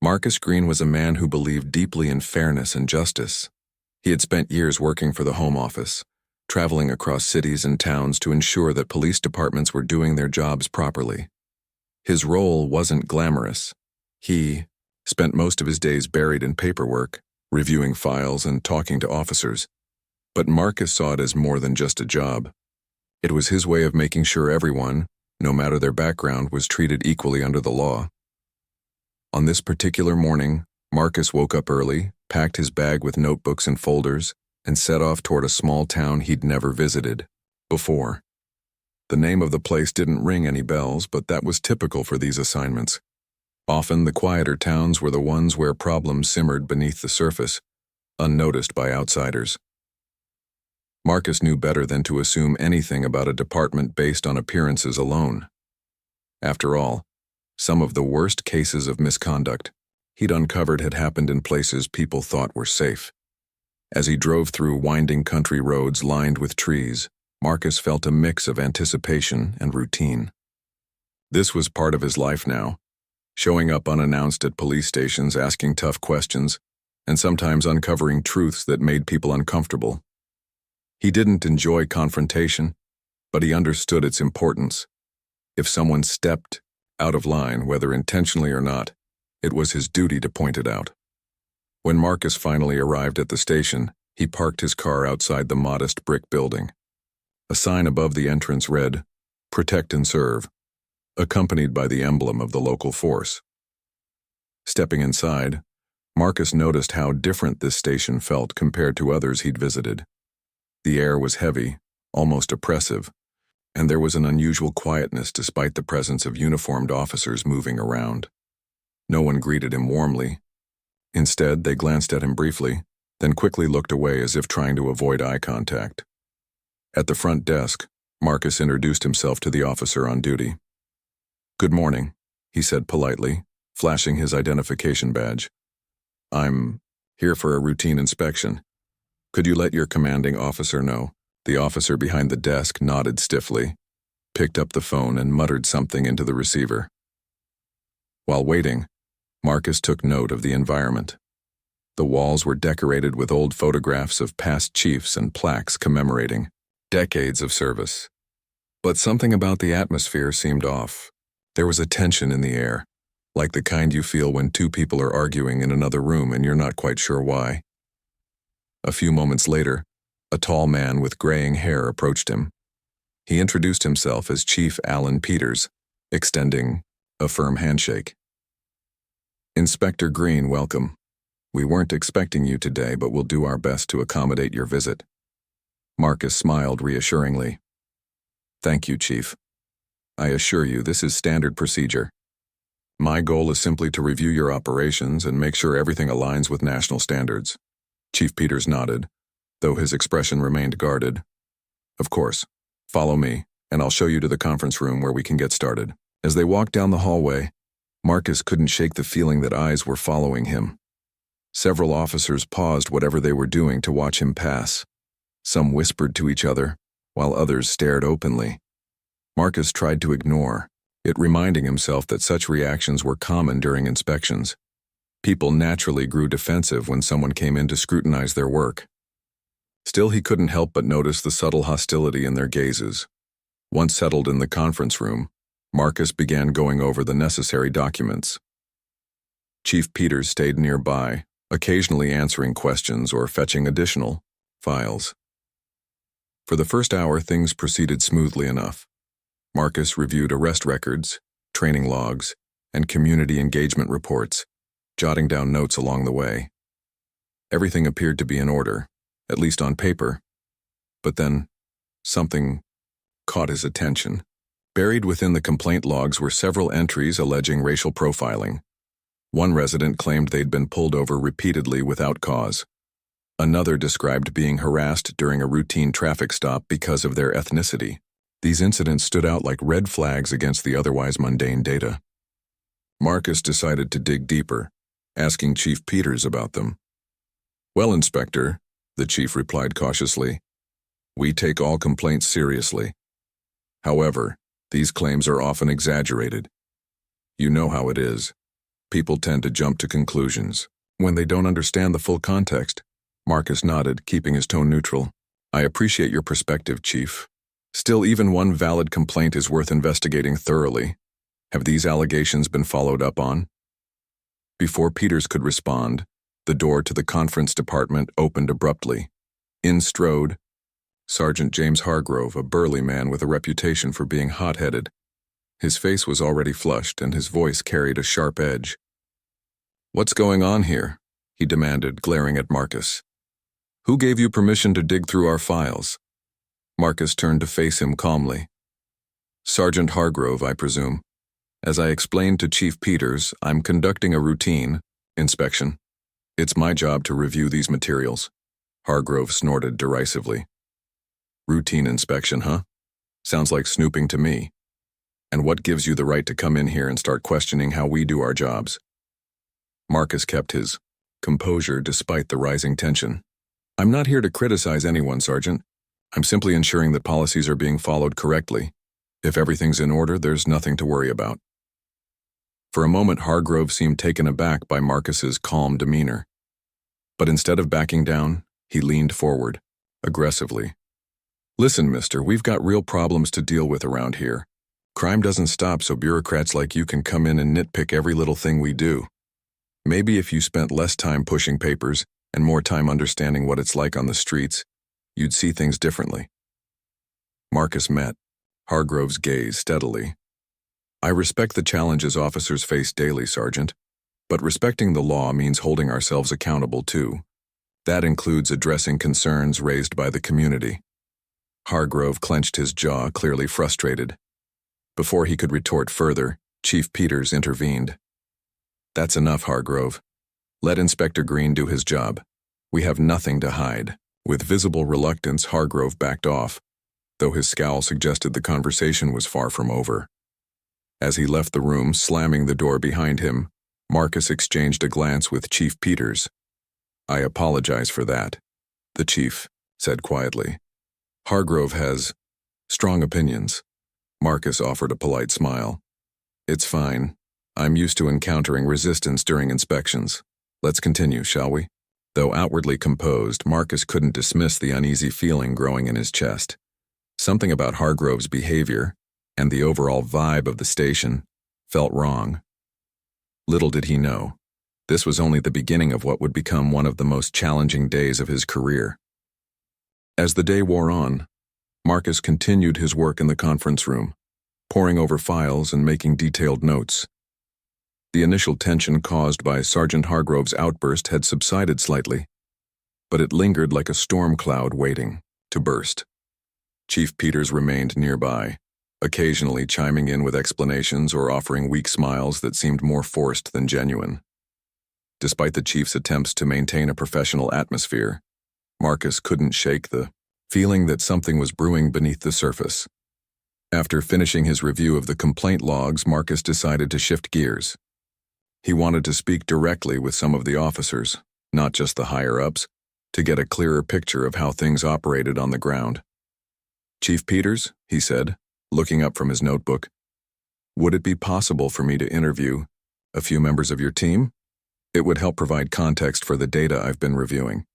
Marcus Green was a man who believed deeply in fairness and justice. He had spent years working for the Home Office, traveling across cities and towns to ensure that police departments were doing their jobs properly. His role wasn't glamorous. He spent most of his days buried in paperwork, reviewing files and talking to officers. But Marcus saw it as more than just a job. It was his way of making sure everyone, no matter their background, was treated equally under the law. On this particular morning, Marcus woke up early, packed his bag with notebooks and folders, and set off toward a small town he'd never visited before. The name of the place didn't ring any bells, but that was typical for these assignments. Often the quieter towns were the ones where problems simmered beneath the surface, unnoticed by outsiders. Marcus knew better than to assume anything about a department based on appearances alone. After all, some of the worst cases of misconduct he'd uncovered had happened in places people thought were safe. As he drove through winding country roads lined with trees, Marcus felt a mix of anticipation and routine. This was part of his life now, showing up unannounced at police stations, asking tough questions, and sometimes uncovering truths that made people uncomfortable. He didn't enjoy confrontation, but he understood its importance. If someone stepped out of line, whether intentionally or not, it was his duty to point it out. When Marcus finally arrived at the station, he parked his car outside the modest brick building. A sign above the entrance read, "Protect and Serve," accompanied by the emblem of the local force. Stepping inside, Marcus noticed how different this station felt compared to others he'd visited. The air was heavy, almost oppressive, and there was an unusual quietness despite the presence of uniformed officers moving around. No one greeted him warmly. Instead, they glanced at him briefly, then quickly looked away as if trying to avoid eye contact. At the front desk, Marcus introduced himself to the officer on duty. "Good morning," he said politely, flashing his identification badge. "I'm here for a routine inspection. Could you let your commanding officer know?" The officer behind the desk nodded stiffly, picked up the phone and muttered something into the receiver. While waiting, Marcus took note of the environment. The walls were decorated with old photographs of past chiefs and plaques commemorating decades of service. But something about the atmosphere seemed off. There was a tension in the air, like the kind you feel when two people are arguing in another room and you're not quite sure why. A few moments later, a tall man with graying hair approached him. He introduced himself as Chief Alan Peters, extending a firm handshake. "Inspector Green, welcome. We weren't expecting you today, but we'll do our best to accommodate your visit." Marcus smiled reassuringly. "Thank you, Chief. I assure you this is standard procedure. My goal is simply to review your operations and make sure everything aligns with national standards." Chief Peters nodded, though his expression remained guarded. "Of course. Follow me, and I'll show you to the conference room where we can get started." As they walked down the hallway, Marcus couldn't shake the feeling that eyes were following him. Several officers paused whatever they were doing to watch him pass. Some whispered to each other, while others stared openly. Marcus tried to ignore it, reminding himself that such reactions were common during inspections. People naturally grew defensive when someone came in to scrutinize their work. Still, he couldn't help but notice the subtle hostility in their gazes. Once settled in the conference room, Marcus began going over the necessary documents. Chief Peters stayed nearby, occasionally answering questions or fetching additional files. For the first hour, things proceeded smoothly enough. Marcus reviewed arrest records, training logs, and community engagement reports, jotting down notes along the way. Everything appeared to be in order, at least on paper. But then, something caught his attention. Buried within the complaint logs were several entries alleging racial profiling. One resident claimed they'd been pulled over repeatedly without cause. Another described being harassed during a routine traffic stop because of their ethnicity. These incidents stood out like red flags against the otherwise mundane data. Marcus decided to dig deeper, asking Chief Peters about them. "Well, Inspector," the chief replied cautiously, "we take all complaints seriously. However, these claims are often exaggerated. You know how it is. People tend to jump to conclusions when they don't understand the full context. Marcus nodded, keeping his tone neutral. I appreciate your perspective, Chief. Still, even one valid complaint is worth investigating thoroughly. Have these allegations been followed up on? Before Peters could respond, the door to the conference department opened abruptly. In strode Sergeant James Hargrove, a burly man with a reputation for being hot-headed. His face was already flushed, and his voice carried a sharp edge. "What's going on here?" he demanded, glaring at Marcus. "Who gave you permission to dig through our files?" Marcus turned to face him calmly. "Sergeant Hargrove, I presume. As I explained to Chief Peters, I'm conducting a routine inspection. It's my job to review these materials." Hargrove snorted derisively. "Routine inspection, huh? Sounds like snooping to me. And what gives you the right to come in here and start questioning how we do our jobs?" Marcus kept his composure despite the rising tension. "I'm not here to criticize anyone, Sergeant. I'm simply ensuring that policies are being followed correctly. If everything's in order, there's nothing to worry about." For a moment, Hargrove seemed taken aback by Marcus's calm demeanor. But instead of backing down, he leaned forward, aggressively. "Listen, mister, we've got real problems to deal with around here. Crime doesn't stop so bureaucrats like you can come in and nitpick every little thing we do. Maybe if you spent less time pushing papers and more time understanding what it's like on the streets, you'd see things differently." Marcus met Hargrove's gaze steadily. "I respect the challenges officers face daily, Sergeant, but respecting the law means holding ourselves accountable too. That includes addressing concerns raised by the community." Hargrove clenched his jaw, clearly frustrated. Before he could retort further, Chief Peters intervened. "That's enough, Hargrove. Let Inspector Green do his job. We have nothing to hide." With visible reluctance, Hargrove backed off, though his scowl suggested the conversation was far from over. As he left the room, slamming the door behind him, Marcus exchanged a glance with Chief Peters. "I apologize for that," the chief said quietly. "Hargrove has strong opinions." Marcus offered a polite smile. "It's fine. I'm used to encountering resistance during inspections. Let's continue, shall we?" Though outwardly composed, Marcus couldn't dismiss the uneasy feeling growing in his chest. Something about Hargrove's behavior, and the overall vibe of the station, felt wrong. Little did he know, this was only the beginning of what would become one of the most challenging days of his career. As the day wore on, Marcus continued his work in the conference room, poring over files and making detailed notes. The initial tension caused by Sergeant Hargrove's outburst had subsided slightly, but it lingered like a storm cloud waiting to burst. Chief Peters remained nearby, occasionally chiming in with explanations or offering weak smiles that seemed more forced than genuine. Despite the chief's attempts to maintain a professional atmosphere, Marcus couldn't shake the feeling that something was brewing beneath the surface. After finishing his review of the complaint logs, Marcus decided to shift gears. He wanted to speak directly with some of the officers, not just the higher-ups, to get a clearer picture of how things operated on the ground. "Chief Peters," he said, looking up from his notebook, "would it be possible for me to interview a few members of your team? It would help provide context for the data I've been reviewing."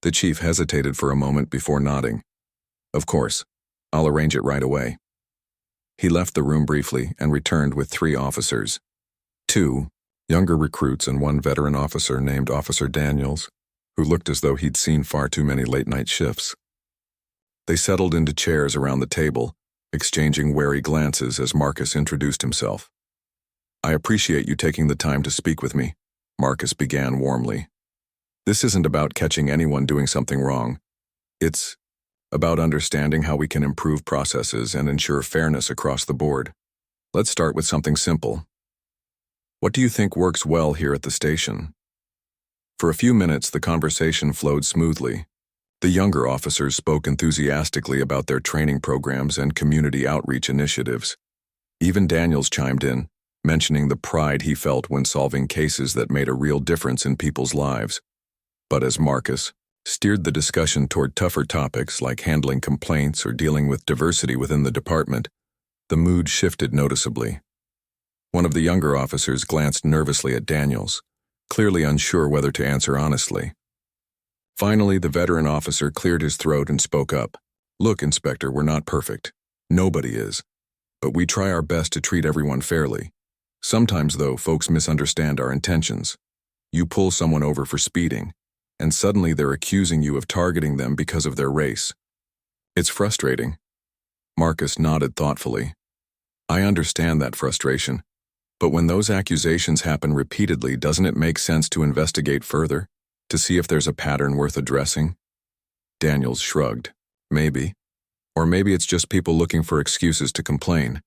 The chief hesitated for a moment before nodding. "Of course, I'll arrange it right away." He left the room briefly and returned with 3 officers. 2 younger recruits and 1 veteran officer named Officer Daniels, who looked as though he'd seen far too many late-night shifts. They settled into chairs around the table, exchanging wary glances as Marcus introduced himself. "I appreciate you taking the time to speak with me," Marcus began warmly. "This isn't about catching anyone doing something wrong. It's about understanding how we can improve processes and ensure fairness across the board. Let's start with something simple. What do you think works well here at the station?" For a few minutes, the conversation flowed smoothly. The younger officers spoke enthusiastically about their training programs and community outreach initiatives. Even Daniels chimed in, mentioning the pride he felt when solving cases that made a real difference in people's lives. But as Marcus steered the discussion toward tougher topics like handling complaints or dealing with diversity within the department, the mood shifted noticeably. One of the younger officers glanced nervously at Daniels, clearly unsure whether to answer honestly. Finally, the veteran officer cleared his throat and spoke up. "Look, Inspector, we're not perfect. Nobody is. But we try our best to treat everyone fairly. Sometimes, though, folks misunderstand our intentions. You pull someone over for speeding, and suddenly they're accusing you of targeting them because of their race. It's frustrating." Marcus nodded thoughtfully. "I understand that frustration. But when those accusations happen repeatedly, doesn't it make sense to investigate further, to see if there's a pattern worth addressing?" Daniels shrugged. "Maybe. Or maybe it's just people looking for excuses to complain.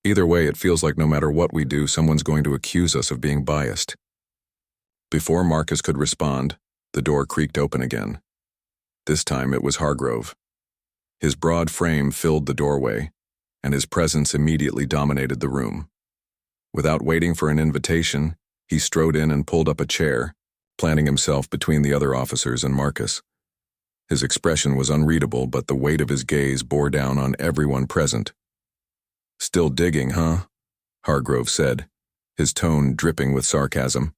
Either way, it feels like no matter what we do, someone's going to accuse us of being biased." Before Marcus could respond, the door creaked open again. This time it was Hargrove. His broad frame filled the doorway, and his presence immediately dominated the room. Without waiting for an invitation, he strode in and pulled up a chair, planting himself between the other officers and Marcus. His expression was unreadable, but the weight of his gaze bore down on everyone present. "Still digging, huh?" Hargrove said, his tone dripping with sarcasm.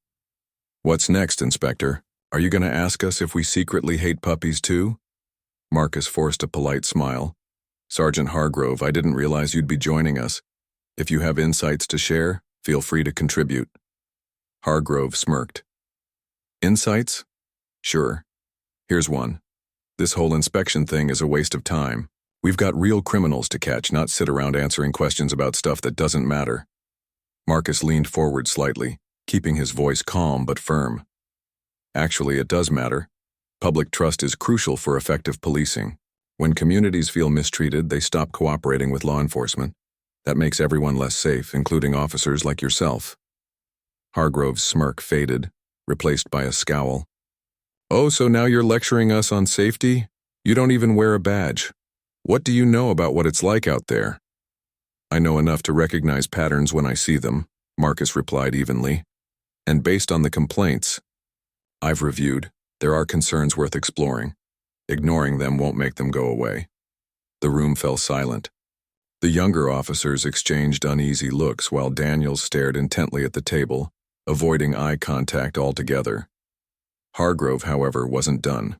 "What's next, Inspector? Are you going to ask us if we secretly hate puppies too?" Marcus forced a polite smile. "Sergeant Hargrove, I didn't realize you'd be joining us. If you have insights to share, feel free to contribute." Hargrove smirked. "Insights? Sure. Here's one. This whole inspection thing is a waste of time. We've got real criminals to catch, not sit around answering questions about stuff that doesn't matter." Marcus leaned forward slightly, keeping his voice calm but firm. "Actually, it does matter. Public trust is crucial for effective policing. When communities feel mistreated, they stop cooperating with law enforcement. That makes everyone less safe, including officers like yourself." Hargrove's smirk faded, replaced by a scowl. "Oh, so now you're lecturing us on safety? You don't even wear a badge. What do you know about what it's like out there?" "I know enough to recognize patterns when I see them," Marcus replied evenly. "And based on the complaints I've reviewed, there are concerns worth exploring. Ignoring them won't make them go away." The room fell silent. The younger officers exchanged uneasy looks while Daniels stared intently at the table, avoiding eye contact altogether. Hargrove, however, wasn't done.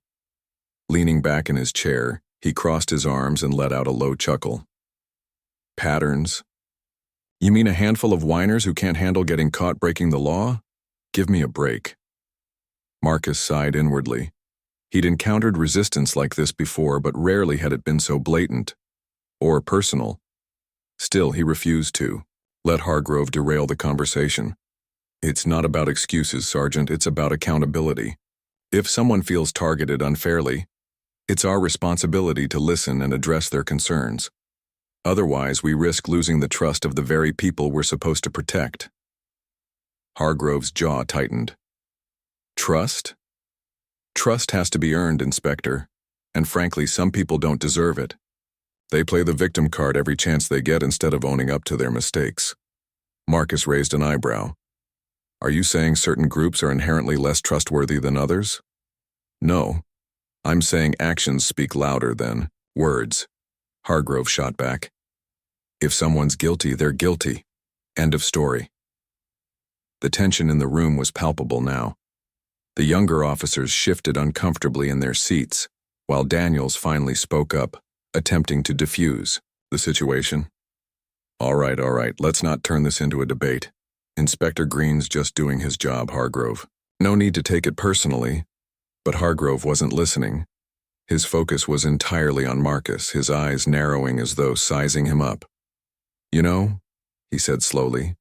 Leaning back in his chair, he crossed his arms and let out a low chuckle. "Patterns? You mean a handful of whiners who can't handle getting caught breaking the law? Give me a break." Marcus sighed inwardly. He'd encountered resistance like this before, but rarely had it been so blatant or personal. Still, he refused to let Hargrove derail the conversation. "It's not about excuses, Sergeant, it's about accountability. If someone feels targeted unfairly, it's our responsibility to listen and address their concerns. Otherwise, we risk losing the trust of the very people we're supposed to protect." Hargrove's jaw tightened. "Trust? Trust has to be earned, Inspector, and frankly, some people don't deserve it. They play the victim card every chance they get instead of owning up to their mistakes." Marcus raised an eyebrow. "Are you saying certain groups are inherently less trustworthy than others?" "No. I'm saying actions speak louder than words," Hargrove shot back. "If someone's guilty, they're guilty. End of story." The tension in the room was palpable now. The younger officers shifted uncomfortably in their seats, while Daniels finally spoke up, attempting to diffuse the situation. All right, let's not turn this into a debate. Inspector Green's just doing his job, Hargrove. No need to take it personally." But Hargrove wasn't listening. His focus was entirely on Marcus, his eyes narrowing as though sizing him up. "You know," he said slowly,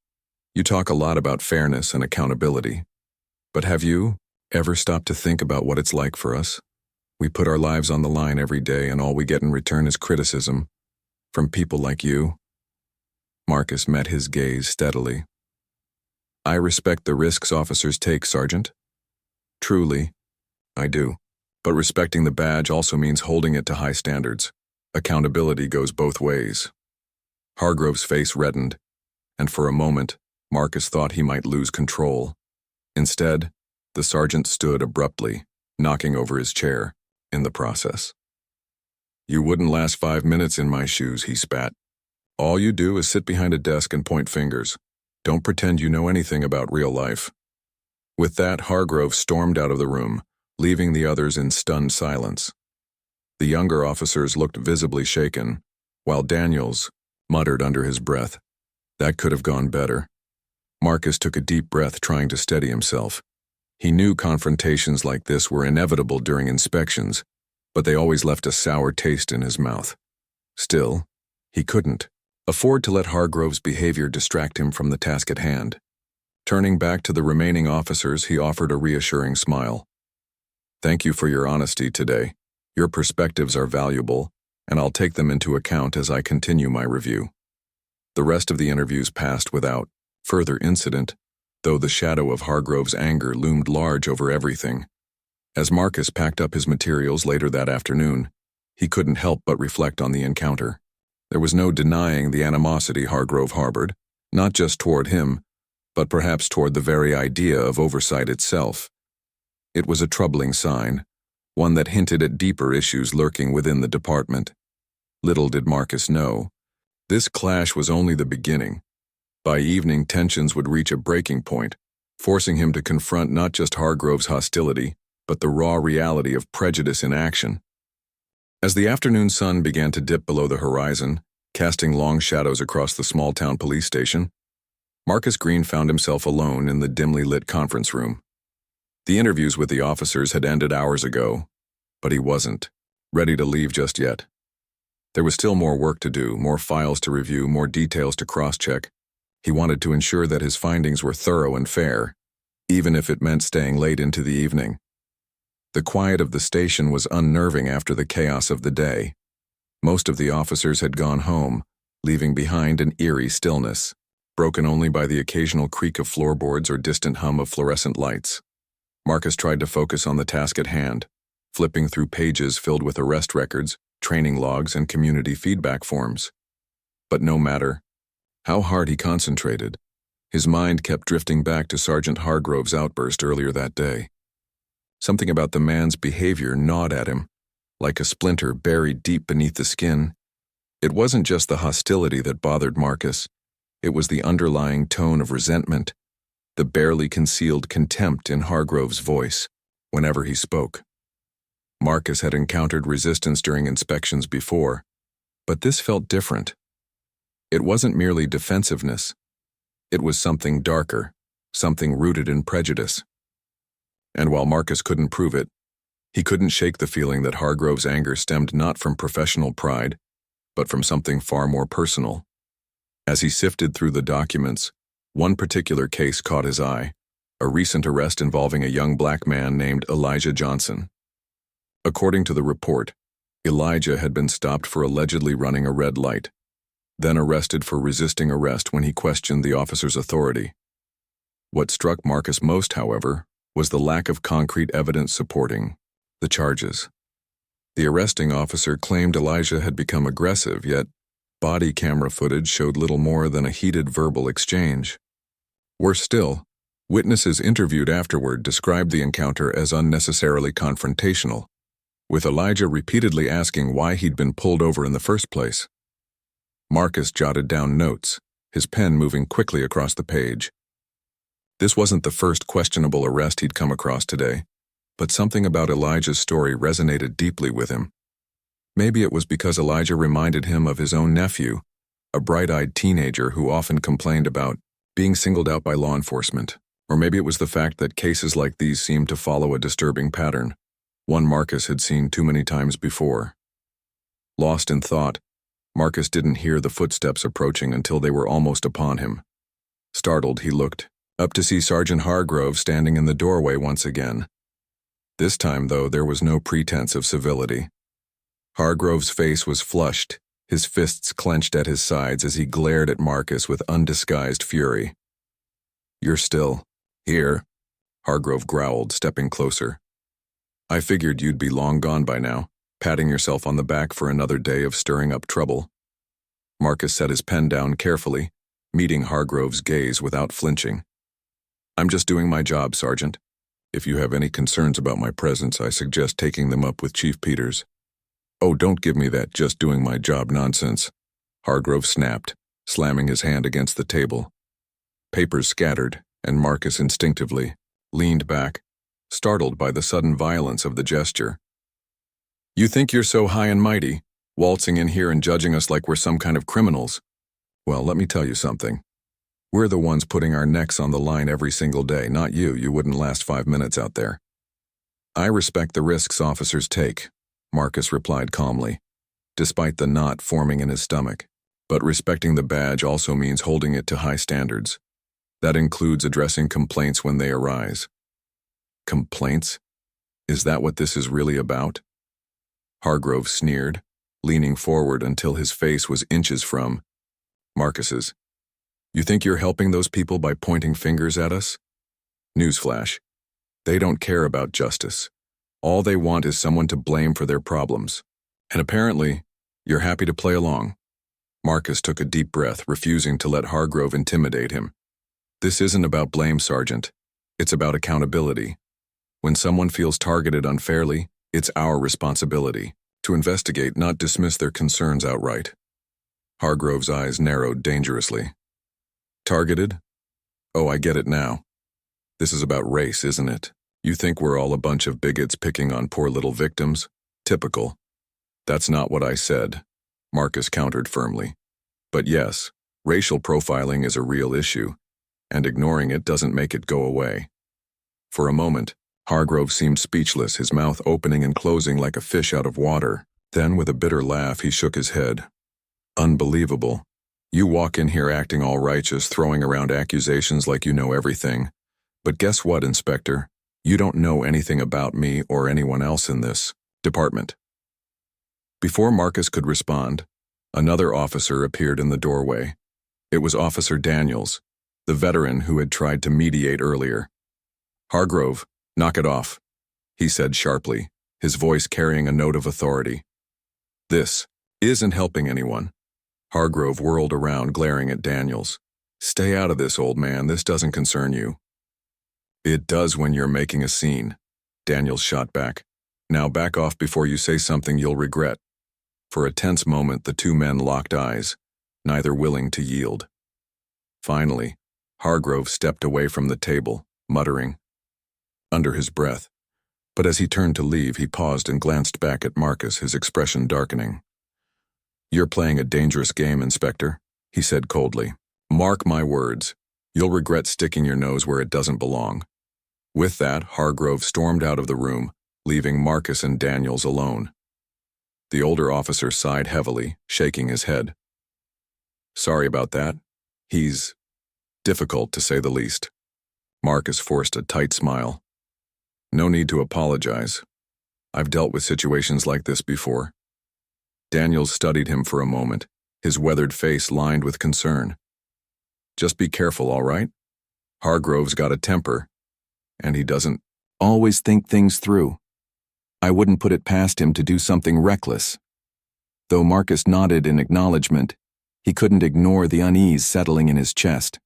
"you talk a lot about fairness and accountability. But have you ever stopped to think about what it's like for us? We put our lives on the line every day, and all we get in return is criticism. From people like you." Marcus met his gaze steadily. "I respect the risks officers take, Sergeant. Truly, I do. But respecting the badge also means holding it to high standards. Accountability goes both ways." Hargrove's face reddened, and for a moment, Marcus thought he might lose control. Instead, the sergeant stood abruptly, knocking over his chair in the process. "You wouldn't last 5 minutes in my shoes," he spat. "All you do is sit behind a desk and point fingers. Don't pretend you know anything about real life." With that, Hargrove stormed out of the room, leaving the others in stunned silence. The younger officers looked visibly shaken, while Daniels muttered under his breath, "That could have gone better." Marcus took a deep breath, trying to steady himself. He knew confrontations like this were inevitable during inspections, but they always left a sour taste in his mouth. Still, he couldn't afford to let Hargrove's behavior distract him from the task at hand. Turning back to the remaining officers, he offered a reassuring smile. "Thank you for your honesty today. Your perspectives are valuable, and I'll take them into account as I continue my review." The rest of the interviews passed without further incident, though the shadow of Hargrove's anger loomed large over everything. As Marcus packed up his materials later that afternoon, he couldn't help but reflect on the encounter. There was no denying the animosity Hargrove harbored, not just toward him, but perhaps toward the very idea of oversight itself. It was a troubling sign, one that hinted at deeper issues lurking within the department. Little did Marcus know, this clash was only the beginning. By evening, tensions would reach a breaking point, forcing him to confront not just Hargrove's hostility, but the raw reality of prejudice in action. As the afternoon sun began to dip below the horizon, casting long shadows across the small-town police station, Marcus Green found himself alone in the dimly lit conference room. The interviews with the officers had ended hours ago, but he wasn't ready to leave just yet. There was still more work to do, more files to review, more details to cross-check. He wanted to ensure that his findings were thorough and fair, even if it meant staying late into the evening. The quiet of the station was unnerving after the chaos of the day. Most of the officers had gone home, leaving behind an eerie stillness, broken only by the occasional creak of floorboards or distant hum of fluorescent lights. Marcus tried to focus on the task at hand, flipping through pages filled with arrest records, training logs, and community feedback forms. But no matter how hard he concentrated, his mind kept drifting back to Sergeant Hargrove's outburst earlier that day. Something about the man's behavior gnawed at him, like a splinter buried deep beneath the skin. It wasn't just the hostility that bothered Marcus. It was the underlying tone of resentment, the barely concealed contempt in Hargrove's voice whenever he spoke. Marcus had encountered resistance during inspections before, but this felt different. It wasn't merely defensiveness. It was something darker, something rooted in prejudice. And while Marcus couldn't prove it, he couldn't shake the feeling that Hargrove's anger stemmed not from professional pride, but from something far more personal. As he sifted through the documents, one particular case caught his eye, a recent arrest involving a young black man named Elijah Johnson. According to the report, Elijah had been stopped for allegedly running a red light, then arrested for resisting arrest when he questioned the officer's authority. What struck Marcus most, however, was the lack of concrete evidence supporting the charges. The arresting officer claimed Elijah had become aggressive, yet body camera footage showed little more than a heated verbal exchange. Worse still, witnesses interviewed afterward described the encounter as unnecessarily confrontational, with Elijah repeatedly asking why he'd been pulled over in the first place. Marcus jotted down notes, his pen moving quickly across the page. This wasn't the first questionable arrest he'd come across today, but something about Elijah's story resonated deeply with him. Maybe it was because Elijah reminded him of his own nephew, a bright-eyed teenager who often complained about being singled out by law enforcement. Or maybe it was the fact that cases like these seemed to follow a disturbing pattern, one Marcus had seen too many times before. Lost in thought, Marcus didn't hear the footsteps approaching until they were almost upon him. Startled, he looked up to see Sergeant Hargrove standing in the doorway once again. This time, though, there was no pretense of civility. Hargrove's face was flushed, his fists clenched at his sides as he glared at Marcus with undisguised fury. "You're still here," Hargrove growled, stepping closer. "I figured you'd be long gone by now, patting yourself on the back for another day of stirring up trouble." Marcus set his pen down carefully, meeting Hargrove's gaze without flinching. "I'm just doing my job, Sergeant. If you have any concerns about my presence, I suggest taking them up with Chief Peters." "Oh, don't give me that just doing my job nonsense," Hargrove snapped, slamming his hand against the table. Papers scattered, and Marcus instinctively leaned back, startled by the sudden violence of the gesture. "You think you're so high and mighty, waltzing in here and judging us like we're some kind of criminals? Well, let me tell you something. We're the ones putting our necks on the line every single day, not you. You wouldn't last 5 minutes out there." "I respect the risks officers take," Marcus replied calmly, despite the knot forming in his stomach. "But respecting the badge also means holding it to high standards. That includes addressing complaints when they arise." "Complaints? Is that what this is really about?" Hargrove sneered, leaning forward until his face was inches from Marcus's. "You think you're helping those people by pointing fingers at us? Newsflash. They don't care about justice. All they want is someone to blame for their problems. And apparently, you're happy to play along." Marcus took a deep breath, refusing to let Hargrove intimidate him. "This isn't about blame, Sergeant. It's about accountability. When someone feels targeted unfairly, it's our responsibility to investigate, not dismiss their concerns outright." Hargrove's eyes narrowed dangerously. "Targeted? Oh, I get it now. This is about race, isn't it? You think we're all a bunch of bigots picking on poor little victims? Typical." "That's not what I said," Marcus countered firmly. "But yes, racial profiling is a real issue, and ignoring it doesn't make it go away." For a moment, Hargrove seemed speechless, his mouth opening and closing like a fish out of water. Then, with a bitter laugh, he shook his head. "Unbelievable. You walk in here acting all righteous, throwing around accusations like you know everything. But guess what, Inspector? You don't know anything about me or anyone else in this department." Before Marcus could respond, another officer appeared in the doorway. It was Officer Daniels, the veteran who had tried to mediate earlier. "Hargrove, knock it off," he said sharply, his voice carrying a note of authority. "This isn't helping anyone." Hargrove whirled around, glaring at Daniels. "Stay out of this, old man. This doesn't concern you." "It does when you're making a scene," Daniels shot back. "Now back off before you say something you'll regret." For a tense moment, the two men locked eyes, neither willing to yield. Finally, Hargrove stepped away from the table, muttering under his breath. But as he turned to leave, he paused and glanced back at Marcus, his expression darkening. "You're playing a dangerous game, Inspector," he said coldly. "Mark my words, you'll regret sticking your nose where it doesn't belong." With that, Hargrove stormed out of the room, leaving Marcus and Daniels alone. The older officer sighed heavily, shaking his head. "Sorry about that. He's difficult, to say the least." Marcus forced a tight smile. "No need to apologize. I've dealt with situations like this before." Daniels studied him for a moment, his weathered face lined with concern. "Just be careful, all right? Hargrove's got a temper, and he doesn't always think things through. I wouldn't put it past him to do something reckless." Though Marcus nodded in acknowledgement, he couldn't ignore the unease settling in his chest.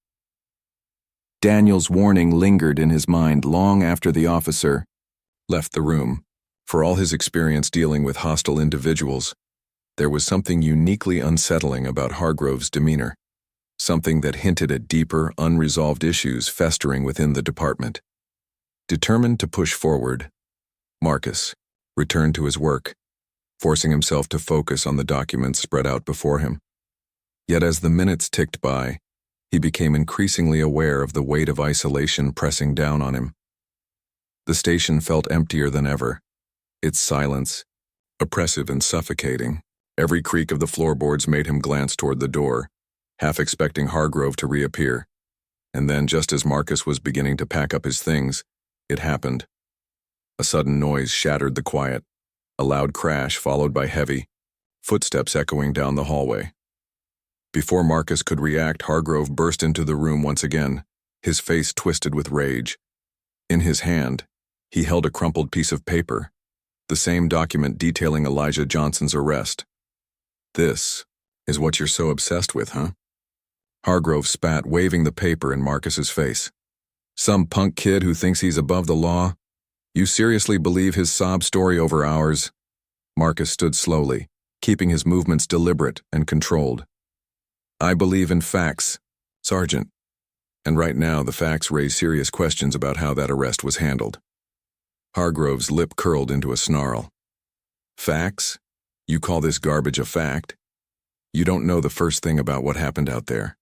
Daniel's warning lingered in his mind long after the officer left the room. For all his experience dealing with hostile individuals, there was something uniquely unsettling about Hargrove's demeanor, something that hinted at deeper, unresolved issues festering within the department. Determined to push forward, Marcus returned to his work, forcing himself to focus on the documents spread out before him. Yet as the minutes ticked by, he became increasingly aware of the weight of isolation pressing down on him. The station felt emptier than ever, its silence oppressive and suffocating. Every creak of the floorboards made him glance toward the door, half expecting Hargrove to reappear. And then, just as Marcus was beginning to pack up his things, it happened. A sudden noise shattered the quiet, a loud crash followed by heavy footsteps echoing down the hallway. Before Marcus could react, Hargrove burst into the room once again, his face twisted with rage. In his hand, he held a crumpled piece of paper, the same document detailing Elijah Johnson's arrest. "This is what you're so obsessed with, huh?" Hargrove spat, waving the paper in Marcus's face. "Some punk kid who thinks he's above the law? You seriously believe his sob story over ours?" Marcus stood slowly, keeping his movements deliberate and controlled. "I believe in facts, Sergeant." And right now, the facts raise serious questions about how that arrest was handled. Hargrove's lip curled into a snarl. Facts? You call this garbage a fact? You don't know the first thing about what happened out there.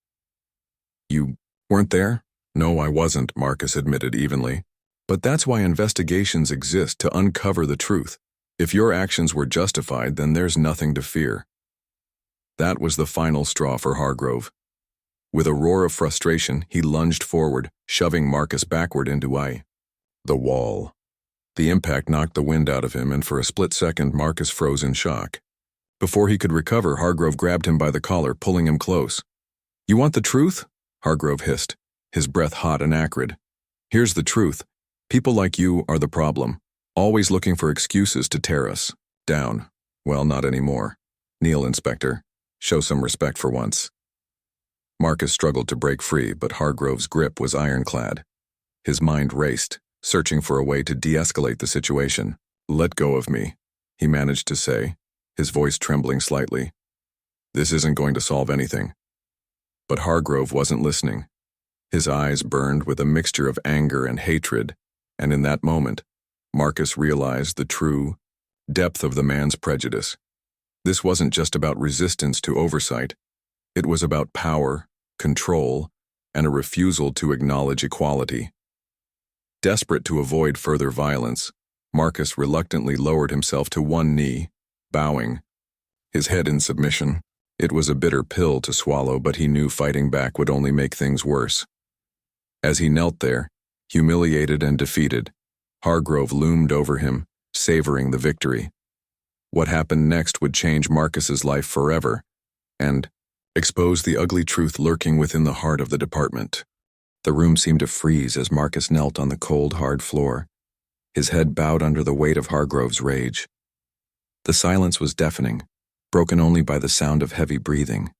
You weren't there? No, I wasn't, Marcus admitted evenly. But that's why investigations exist, to uncover the truth. If your actions were justified, then there's nothing to fear. That was the final straw for Hargrove. With a roar of frustration, he lunged forward, shoving Marcus backward into the wall. The impact knocked the wind out of him, and for a split second, Marcus froze in shock. Before he could recover, Hargrove grabbed him by the collar, pulling him close. You want the truth? Hargrove hissed, his breath hot and acrid. Here's the truth. People like you are the problem, always looking for excuses to tear us down. Well, not anymore. Kneel, Inspector. Show some respect for once. Marcus struggled to break free, but Hargrove's grip was ironclad. His mind raced, searching for a way to de-escalate the situation. Let go of me, he managed to say, his voice trembling slightly. This isn't going to solve anything. But Hargrove wasn't listening. His eyes burned with a mixture of anger and hatred, and in that moment, Marcus realized the true depth of the man's prejudice. This wasn't just about resistance to oversight. It was about power, control, and a refusal to acknowledge equality. Desperate to avoid further violence, Marcus reluctantly lowered himself to one knee, bowing, his head in submission. It was a bitter pill to swallow, but he knew fighting back would only make things worse. As he knelt there, humiliated and defeated, Hargrove loomed over him, savoring the victory. What happened next would change Marcus's life forever, and expose the ugly truth lurking within the heart of the department. The room seemed to freeze as Marcus knelt on the cold, hard floor, his head bowed under the weight of Hargrove's rage. The silence was deafening, broken only by the sound of heavy breathing,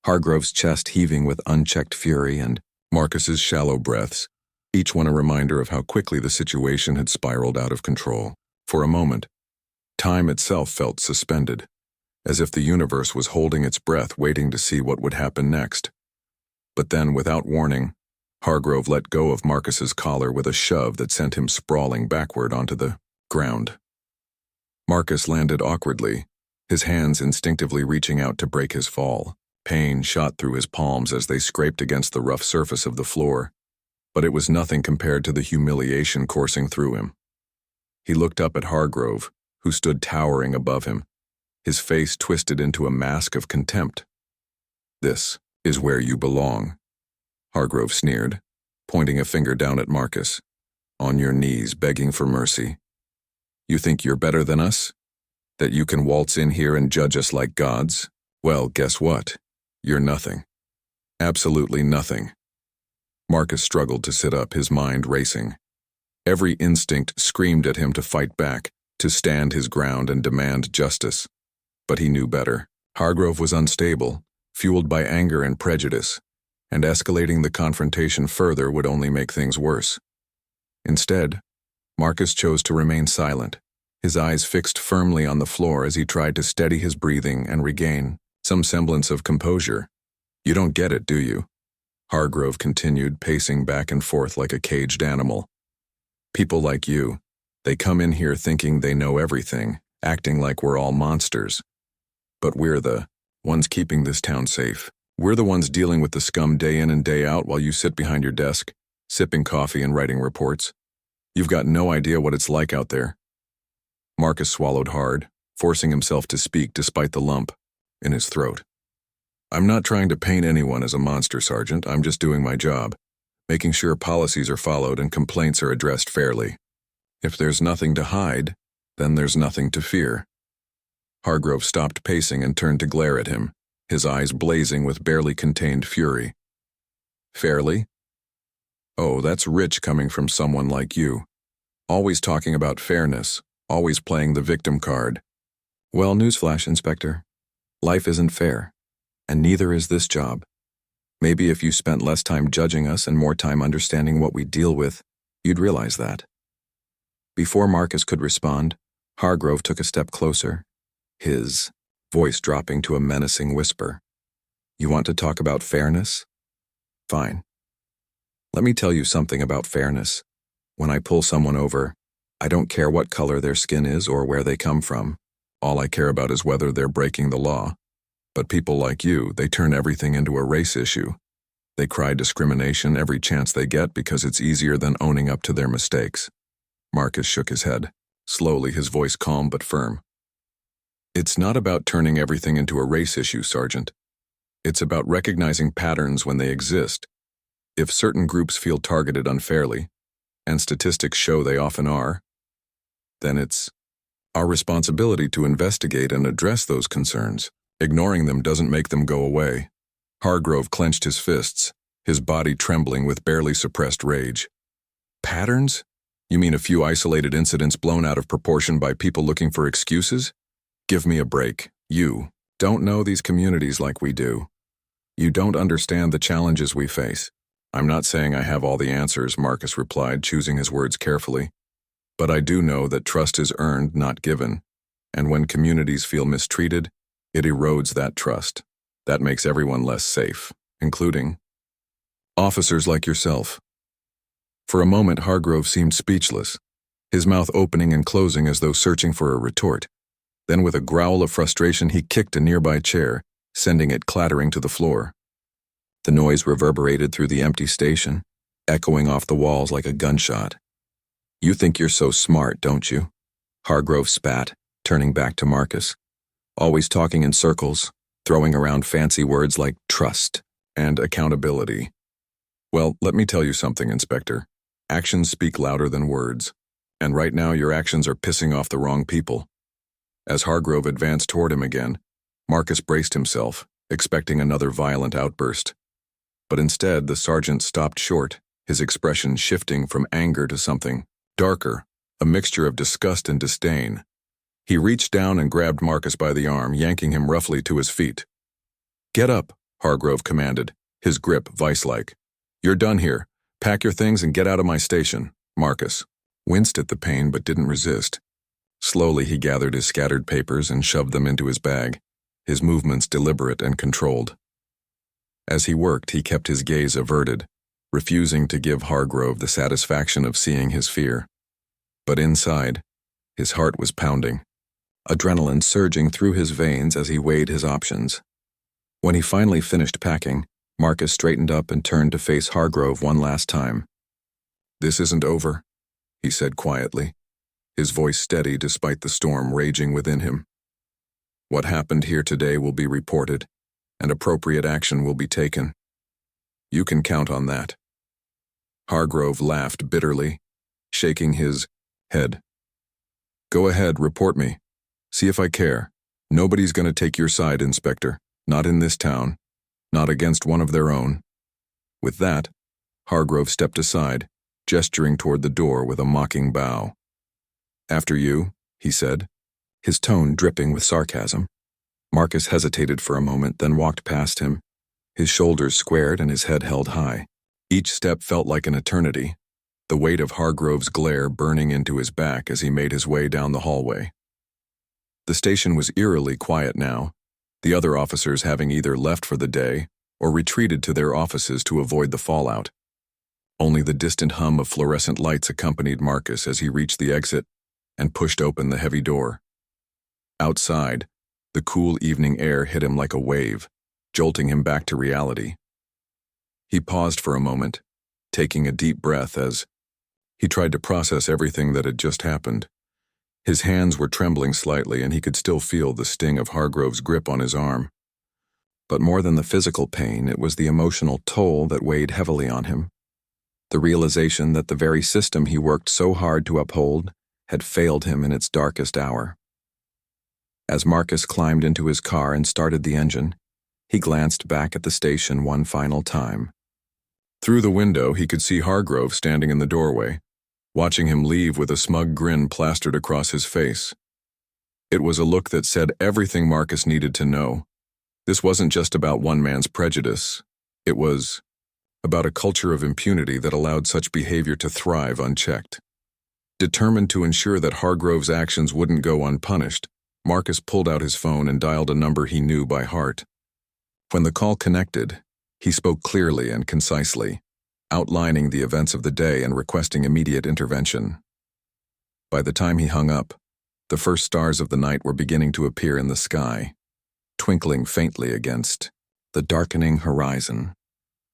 Hargrove's chest heaving with unchecked fury, and Marcus's shallow breaths, each one a reminder of how quickly the situation had spiraled out of control. For a moment, time itself felt suspended, as if the universe was holding its breath, waiting to see what would happen next. But then, without warning, Hargrove let go of Marcus's collar with a shove that sent him sprawling backward onto the ground. Marcus landed awkwardly, his hands instinctively reaching out to break his fall. Pain shot through his palms as they scraped against the rough surface of the floor, but it was nothing compared to the humiliation coursing through him. He looked up at Hargrove, who stood towering above him, his face twisted into a mask of contempt. This is where you belong, Hargrove sneered, pointing a finger down at Marcus, on your knees begging for mercy. You think you're better than us? That you can waltz in here and judge us like gods? Well, guess what? You're nothing. Absolutely nothing. Marcus struggled to sit up, his mind racing. Every instinct screamed at him to fight back, to stand his ground and demand justice. But he knew better. Hargrove was unstable, fueled by anger and prejudice, and escalating the confrontation further would only make things worse. Instead, Marcus chose to remain silent, his eyes fixed firmly on the floor as he tried to steady his breathing and regain some semblance of composure. You don't get it, do you? Hargrove continued, pacing back and forth like a caged animal. People like you, they come in here thinking they know everything, acting like we're all monsters. But we're the ones keeping this town safe. We're the ones dealing with the scum day in and day out while you sit behind your desk, sipping coffee and writing reports. You've got no idea what it's like out there. Marcus swallowed hard, forcing himself to speak despite the lump in his throat. I'm not trying to paint anyone as a monster, Sergeant. I'm just doing my job, making sure policies are followed and complaints are addressed fairly. If there's nothing to hide, then there's nothing to fear. Hargrove stopped pacing and turned to glare at him, his eyes blazing with barely contained fury. Fairly? Oh, that's rich coming from someone like you. Always talking about fairness, always playing the victim card. Well, newsflash, Inspector. Life isn't fair, and neither is this job. Maybe if you spent less time judging us and more time understanding what we deal with, you'd realize that. Before Marcus could respond, Hargrove took a step closer, his voice dropping to a menacing whisper. You want to talk about fairness? Fine. Let me tell you something about fairness. When I pull someone over, I don't care what color their skin is or where they come from. All I care about is whether they're breaking the law. But people like you, they turn everything into a race issue. They cry discrimination every chance they get because it's easier than owning up to their mistakes. Marcus shook his head, slowly, his voice calm but firm. It's not about turning everything into a race issue, Sergeant. It's about recognizing patterns when they exist. If certain groups feel targeted unfairly, and statistics show they often are, then it's our responsibility to investigate and address those concerns. Ignoring them doesn't make them go away. Hargrove clenched his fists, his body trembling with barely suppressed rage. Patterns? You mean a few isolated incidents blown out of proportion by people looking for excuses? Give me a break. You don't know these communities like we do. You don't understand the challenges we face. I'm not saying I have all the answers, Marcus replied, choosing his words carefully. But I do know that trust is earned, not given. And when communities feel mistreated, it erodes that trust. That makes everyone less safe, including officers like yourself. For a moment, Hargrove seemed speechless, his mouth opening and closing as though searching for a retort. Then with a growl of frustration, he kicked a nearby chair, sending it clattering to the floor. The noise reverberated through the empty station, echoing off the walls like a gunshot. You think you're so smart, don't you? Hargrove spat, turning back to Marcus. Always talking in circles, throwing around fancy words like trust and accountability. Well, let me tell you something, Inspector. Actions speak louder than words, and right now your actions are pissing off the wrong people. As Hargrove advanced toward him again, Marcus braced himself, expecting another violent outburst. But instead, the sergeant stopped short, his expression shifting from anger to something darker, a mixture of disgust and disdain. He reached down and grabbed Marcus by the arm, yanking him roughly to his feet. Get up, Hargrove commanded, his grip vice-like. You're done here. Pack your things and get out of my station. Marcus winced at the pain but didn't resist. Slowly he gathered his scattered papers and shoved them into his bag, his movements deliberate and controlled. As he worked, he kept his gaze averted, refusing to give Hargrove the satisfaction of seeing his fear. But inside, his heart was pounding, adrenaline surging through his veins as he weighed his options. When he finally finished packing, Marcus straightened up and turned to face Hargrove one last time. This isn't over, he said quietly, his voice steady despite the storm raging within him. What happened here today will be reported, and appropriate action will be taken. You can count on that. Hargrove laughed bitterly, shaking his head. Go ahead, report me. See if I care. Nobody's going to take your side, Inspector. Not in this town. Not against one of their own. With that, Hargrove stepped aside, gesturing toward the door with a mocking bow. After you, he said, his tone dripping with sarcasm. Marcus hesitated for a moment, then walked past him, his shoulders squared and his head held high. Each step felt like an eternity, the weight of Hargrove's glare burning into his back as he made his way down the hallway. The station was eerily quiet now, the other officers having either left for the day or retreated to their offices to avoid the fallout. Only the distant hum of fluorescent lights accompanied Marcus as he reached the exit and pushed open the heavy door. Outside, the cool evening air hit him like a wave, jolting him back to reality. He paused for a moment, taking a deep breath as he tried to process everything that had just happened. His hands were trembling slightly and he could still feel the sting of Hargrove's grip on his arm. But more than the physical pain, it was the emotional toll that weighed heavily on him. The realization that the very system he worked so hard to uphold had failed him in its darkest hour. As Marcus climbed into his car and started the engine, he glanced back at the station one final time. Through the window, he could see Hargrove standing in the doorway, watching him leave with a smug grin plastered across his face. It was a look that said everything Marcus needed to know. This wasn't just about one man's prejudice. It was about a culture of impunity that allowed such behavior to thrive unchecked. Determined to ensure that Hargrove's actions wouldn't go unpunished, Marcus pulled out his phone and dialed a number he knew by heart. When the call connected, he spoke clearly and concisely. outlining the events of the day and requesting immediate intervention. By the time he hung up, the first stars of the night were beginning to appear in the sky, twinkling faintly against the darkening horizon.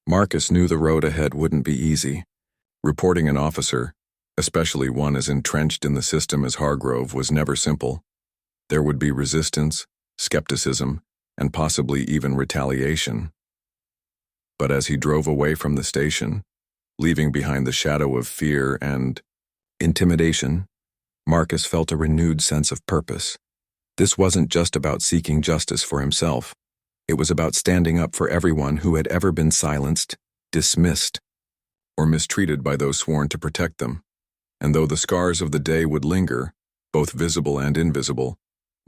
Marcus knew the road ahead wouldn't be easy. Reporting an officer, especially one as entrenched in the system as Hargrove, was never simple. There would be resistance, skepticism, and possibly even retaliation. But as he drove away from the station, leaving behind the shadow of fear and intimidation, Marcus felt a renewed sense of purpose. This wasn't just about seeking justice for himself. It was about standing up for everyone who had ever been silenced, dismissed, or mistreated by those sworn to protect them. And though the scars of the day would linger, both visible and invisible,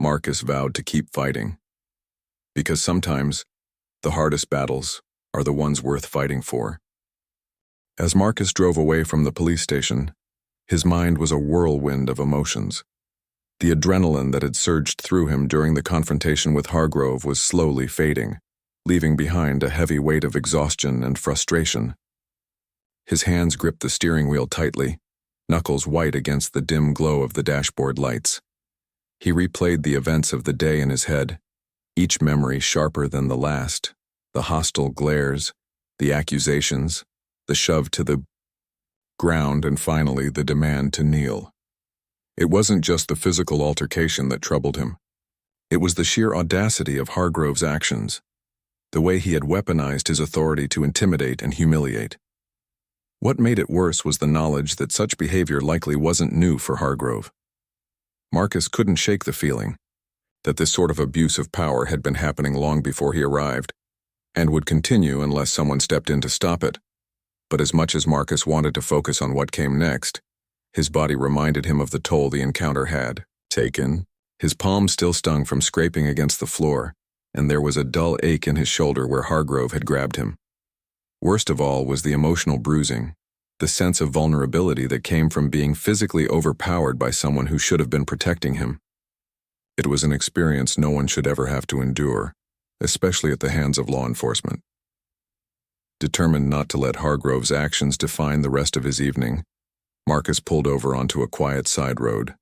Marcus vowed to keep fighting. Because sometimes, the hardest battles are the ones worth fighting for. As Marcus drove away from the police station, his mind was a whirlwind of emotions. The adrenaline that had surged through him during the confrontation with Hargrove was slowly fading, leaving behind a heavy weight of exhaustion and frustration. His hands gripped the steering wheel tightly, knuckles white against the dim glow of the dashboard lights. He replayed the events of the day in his head, each memory sharper than the last: the hostile glares, the accusations, the shove to the ground, and finally the demand to kneel. It wasn't just the physical altercation that troubled him. It was the sheer audacity of Hargrove's actions, the way he had weaponized his authority to intimidate and humiliate. What made it worse was the knowledge that such behavior likely wasn't new for Hargrove. Marcus couldn't shake the feeling that this sort of abuse of power had been happening long before he arrived, and would continue unless someone stepped in to stop it. But as much as Marcus wanted to focus on what came next, his body reminded him of the toll the encounter had taken. His palms still stung from scraping against the floor, and there was a dull ache in his shoulder where Hargrove had grabbed him. Worst of all was the emotional bruising, the sense of vulnerability that came from being physically overpowered by someone who should have been protecting him. It was an experience no one should ever have to endure, especially at the hands of law enforcement. Determined not to let Hargrove's actions define the rest of his evening, Marcus pulled over onto a quiet side road.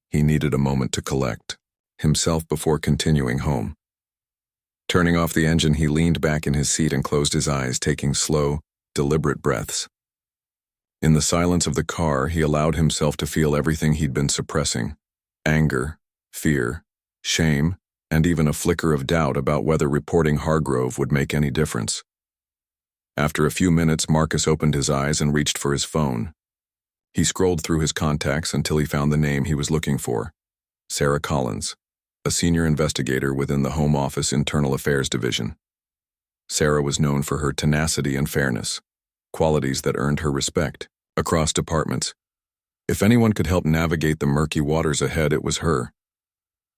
He needed a moment to collect himself before continuing home. Turning off the engine, he leaned back in his seat and closed his eyes, taking slow, deliberate breaths. In the silence of the car, he allowed himself to feel everything he'd been suppressing: anger, fear, shame, and even a flicker of doubt about whether reporting Hargrove would make any difference. After a few minutes, Marcus opened his eyes and reached for his phone. He scrolled through his contacts until he found the name he was looking for: Sarah Collins, a senior investigator within the Home Office Internal Affairs Division. Sarah was known for her tenacity and fairness, qualities that earned her respect across departments. If anyone could help navigate the murky waters ahead, it was her.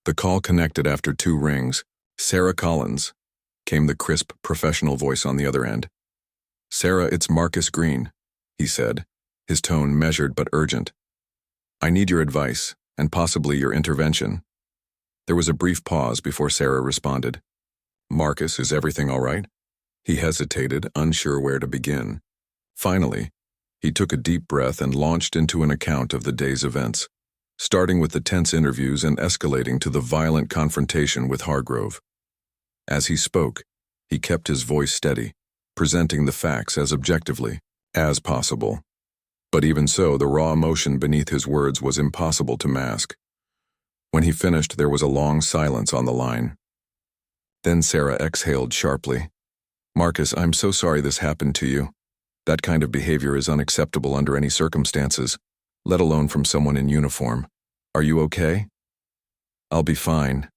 The call connected after 2 rings. "Sarah Collins," came the crisp, professional voice on the other end. "Sarah, it's Marcus Green," he said, his tone measured but urgent. "I need your advice, and possibly your intervention." There was a brief pause before Sarah responded. "Marcus, is everything all right?" He hesitated, unsure where to begin. Finally, he took a deep breath and launched into an account of the day's events, starting with the tense interviews and escalating to the violent confrontation with Hargrove. As he spoke, he kept his voice steady, presenting the facts as objectively as possible. But even so, the raw emotion beneath his words was impossible to mask. When he finished, there was a long silence on the line. Then Sarah exhaled sharply. "Marcus, I'm so sorry this happened to you. That kind of behavior is unacceptable under any circumstances, let alone from someone in uniform. Are you okay?" "I'll be fine,"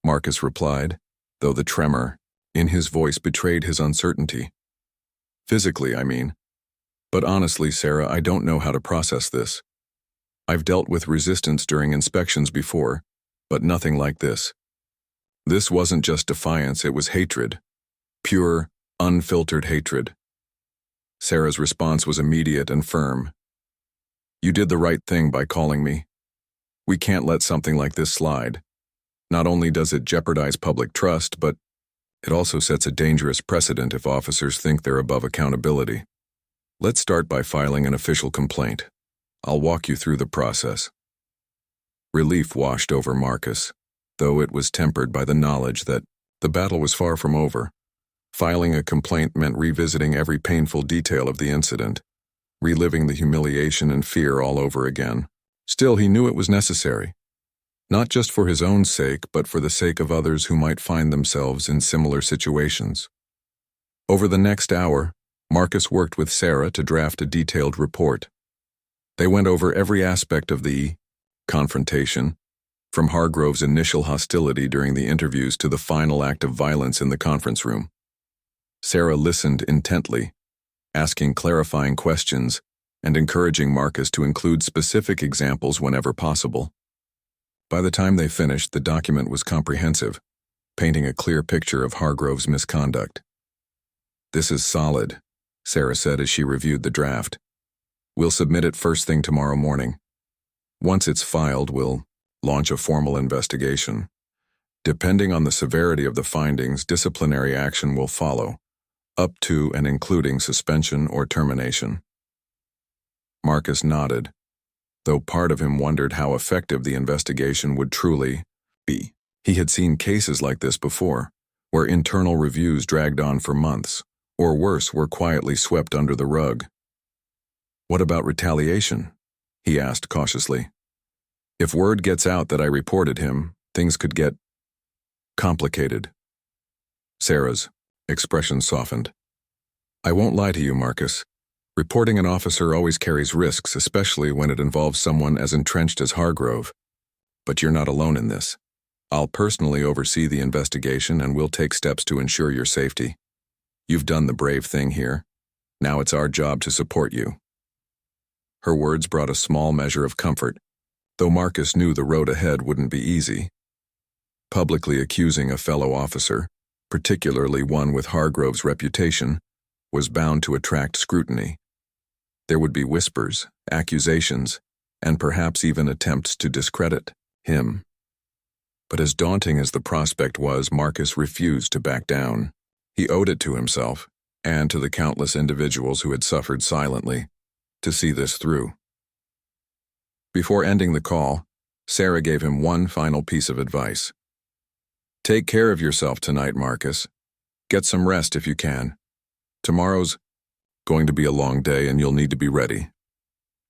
Marcus replied, though the tremor in his voice betrayed his uncertainty. "Physically, I mean. But honestly, Sarah, I don't know how to process this. I've dealt with resistance during inspections before, but nothing like this. This wasn't just defiance, it was hatred. Pure, unfiltered hatred." Sarah's response was immediate and firm. "You did the right thing by calling me. We can't let something like this slide. Not only does it jeopardize public trust, but it also sets a dangerous precedent if officers think they're above accountability." Let's start by filing an official complaint. I'll walk you through the process. Relief washed over Marcus, though it was tempered by the knowledge that the battle was far from over. Filing a complaint meant revisiting every painful detail of the incident, reliving the humiliation and fear all over again. Still, he knew it was necessary, not just for his own sake, but for the sake of others who might find themselves in similar situations. Over the next hour, Marcus worked with Sarah to draft a detailed report. They went over every aspect of the confrontation, from Hargrove's initial hostility during the interviews to the final act of violence in the conference room. Sarah listened intently, asking clarifying questions and encouraging Marcus to include specific examples whenever possible. By the time they finished, the document was comprehensive, painting a clear picture of Hargrove's misconduct. "This is solid," Sarah said as she reviewed the draft. "We'll submit it first thing tomorrow morning. Once it's filed, we'll launch a formal investigation. Depending on the severity of the findings, disciplinary action will follow, up to and including suspension or termination." Marcus nodded, though part of him wondered how effective the investigation would truly be. He had seen cases like this before, where internal reviews dragged on for months, or worse, were quietly swept under the rug. "What about retaliation?" he asked cautiously. "If word gets out that I reported him, things could get complicated." Sarah's expression softened. "I won't lie to you, Marcus. Reporting an officer always carries risks, especially when it involves someone as entrenched as Hargrove. But you're not alone in this. I'll personally oversee the investigation and we'll take steps to ensure your safety. You've done the brave thing here. Now it's our job to support you." Her words brought a small measure of comfort, though Marcus knew the road ahead wouldn't be easy. Publicly accusing a fellow officer, particularly one with Hargrove's reputation, was bound to attract scrutiny. There would be whispers, accusations, and perhaps even attempts to discredit him. But as daunting as the prospect was, Marcus refused to back down. He owed it to himself, and to the countless individuals who had suffered silently, to see this through. Before ending the call, Sarah gave him one final piece of advice. "Take care of yourself tonight, Marcus. Get some rest if you can. Tomorrow's going to be a long day and you'll need to be ready."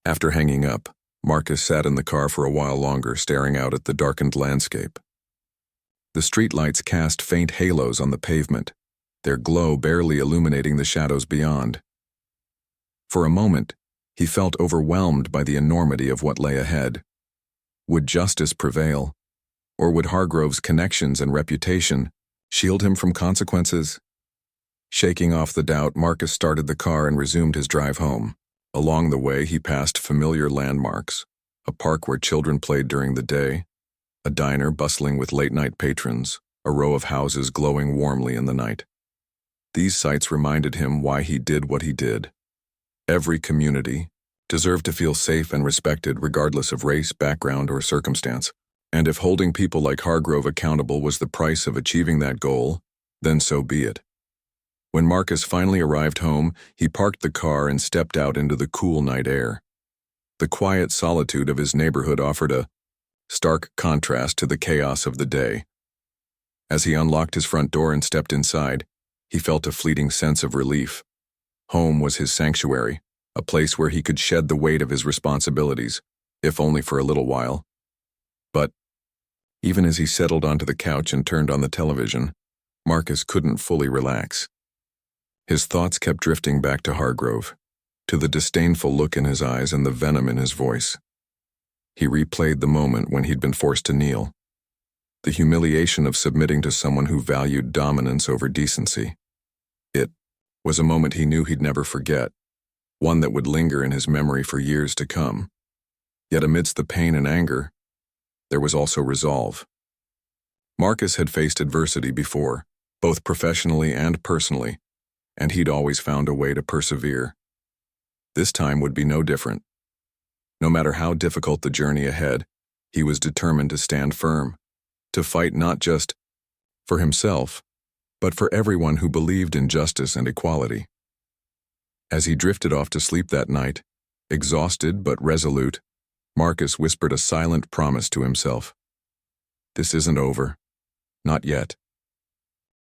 After hanging up, Marcus sat in the car for a while longer, staring out at the darkened landscape. The streetlights cast faint halos on the pavement, their glow barely illuminating the shadows beyond. For a moment, he felt overwhelmed by the enormity of what lay ahead. Would justice prevail, or would Hargrove's connections and reputation shield him from consequences? Shaking off the doubt, Marcus started the car and resumed his drive home. Along the way, he passed familiar landmarks, a park where children played during the day, a diner bustling with late-night patrons, a row of houses glowing warmly in the night. These sights reminded him why he did what he did. Every community deserved to feel safe and respected regardless of race, background, or circumstance. And if holding people like Hargrove accountable was the price of achieving that goal, then so be it. When Marcus finally arrived home, he parked the car and stepped out into the cool night air. The quiet solitude of his neighborhood offered a stark contrast to the chaos of the day. As he unlocked his front door and stepped inside, he felt a fleeting sense of relief. Home was his sanctuary, a place where he could shed the weight of his responsibilities, if only for a little while. But even as he settled onto the couch and turned on the television, Marcus couldn't fully relax. His thoughts kept drifting back to Hargrove, to the disdainful look in his eyes and the venom in his voice. He replayed the moment when he'd been forced to kneel, the humiliation of submitting to someone who valued dominance over decency. It was a moment he knew he'd never forget, one that would linger in his memory for years to come. Yet amidst the pain and anger, there was also resolve. Marcus had faced adversity before, both professionally and personally, and he'd always found a way to persevere. This time would be no different. No matter how difficult the journey ahead, he was determined to stand firm, to fight not just for himself, but for everyone who believed in justice and equality. As he drifted off to sleep that night, exhausted but resolute, Marcus whispered a silent promise to himself. This isn't over. Not yet.